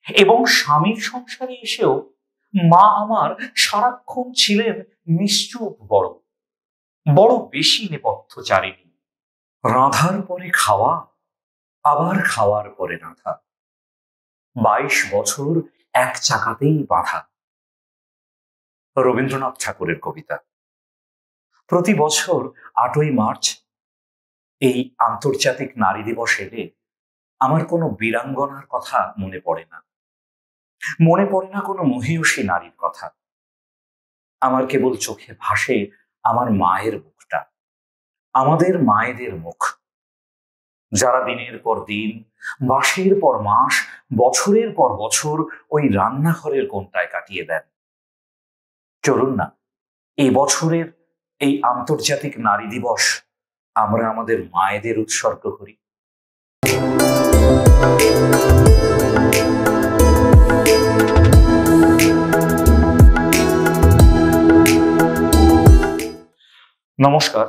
এবং স্বামীর সংসারে এসেও মা আমার সারাক্ষণ ছিলেন নিশ্চুপ, বড় বড় বেশি নেপথ্যচারিণী। রাঁধার পরে খাওয়া, আবার খাওয়ার পরে রাঁধা, 22 বছর এক চাকাতেই বাঁধা। রবীন্দ্রনাথ ঠাকুরের কবিতা। প্রতি বছর 8ই মার্চ এই আন্তর্জাতিক নারী দিবস এলে আমার কোনো বীরাঙ্গনার কথা মনে পড়ে না, মনে পড়ে না কোনো মহীয়সী নারীর কথা। আমার কেবল চোখে ভাসে আমার মায়ের মুখটা, আমাদের মায়েদের মুখ, যারা দিনের পর দিন, মাসের পর মাস, বছরের পর বছর ওই রান্নাঘরের কোণটায় কাটিয়ে দেন। চলুন না, এই বছরের এই আন্তর্জাতিক নারী দিবস আমরা আমাদের মায়েদের উৎসর্গ করি। নমস্কার,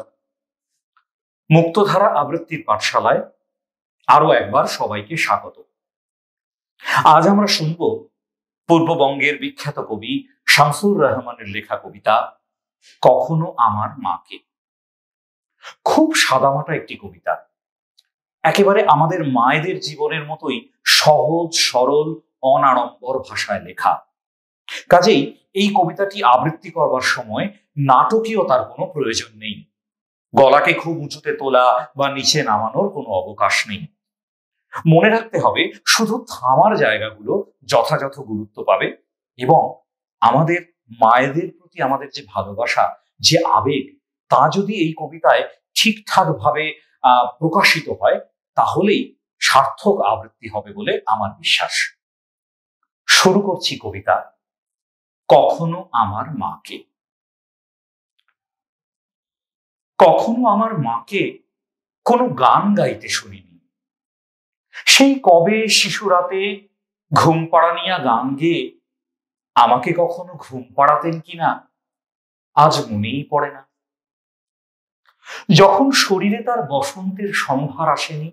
মুক্তধারা আবৃত্তির পাঠশালায় আরো একবার সবাইকে স্বাগত। আজ আমরা শুনব পূর্ববঙ্গের বিখ্যাত কবি শামসুর রহমানের লেখা কবিতা কখনো আমার মাকে। খুব সাদামাটা একটি কবিতা, একেবারে আমাদের মায়েদের জীবনের মতোই সহজ সরল অনাড়ম্বর ভাষায় লেখা। কাজেই এই কবিতাটি আবৃত্তি করবার সময় নাটকীয়তার কোনো প্রয়োজন নেই, গলাকে খুব উঁচুতে তোলা বা নিচে নামানোর কোনো অবকাশ নেই। মনে রাখতে হবে শুধু থামার জায়গাগুলো যথাযথ গুরুত্ব পাবে, এবং আমাদের মায়েদের প্রতি আমাদের যে ভালোবাসা, যে আবেগ, তা যদি এই কবিতায় ঠিকঠাক ভাবে প্রকাশিত হয় তাহলেই সার্থক আবৃত্তি হবে বলে আমার বিশ্বাস। শুরু করছি কবিতা কখনো আমার মাকে। কখনো আমার মাকে কোনো গান গাইতে শুনিনি। সেই কবে শিশুরাতে ঘুম পাড়ানিয়া গান গেয়ে আমাকে কখনো ঘুম পাড়াতেন কিনা আজ মনেই পড়ে না। যখন শরীরে তার বসন্তের সম্ভার আসেনি,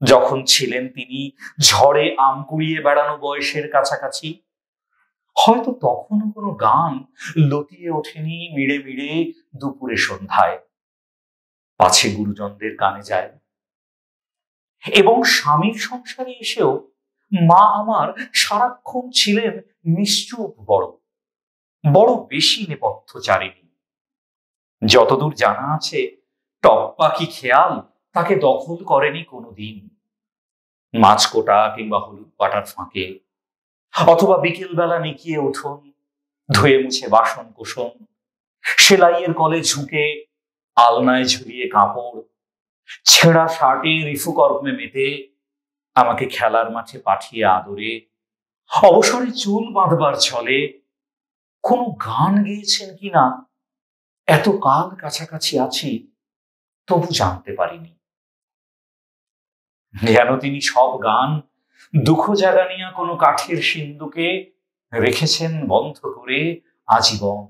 যখন ছিলেন তিনি ঝড়ে আম কুড়িয়ে বেড়ানো বয়সের কাছাকাছি, হয়তো তখনও কোনো গান লতিয়ে ওঠেনি মিড়ে মিড়ে দুপুরে সন্ধ্যায়, পাছে গুরুজনদের কানে যায়। এবং স্বামীর সংসারে এসেও মা আমার সারাক্ষণ ছিলেন নিশ্চুপ, বড় বড় বেশি নেপথ্যচারিণী। যতদূর জানা আছে, টপ পাখি খেয়াল তাকে দখল করেনি কোনোদিন। মাছ কোটা কিংবা হলুদ পাটার ফাঁকে, অথবা বিকেল বেলা নিকিয়ে উঠোন, ধুয়ে মুছে বাসন কোসন, সেলাইয়ের কলে ঝুঁকে, আলনায় ঝুলিয়ে কাপড়, ছেঁড়া শার্টে রিফুকর্মে মেতে আমাকে খেলার মাঠে পাঠিয়ে আদরে, অবসরে চুল বাঁধবার ছলে কোনো গান গেয়েছেন কিনা এত কাল কাছাকাছি আছি তবু জানতে পারিনি। যেন তিনি সব গান দুঃখ জাগানিয়া কোনো কাঠের সিন্ধুকে রেখেছেন বন্ধ করে আজীবন।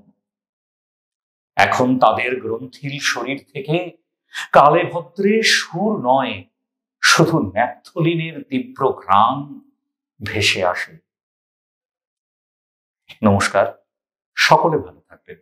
এখন তাদের গ্রন্থিল শরীর থেকে কালে ভদ্রে সুর নয়, শুধু ন্যাপথলিনের তীব্র ঘ্রাণ ভেসে আসে। নমস্কার, সকলে ভালো থাকবেন।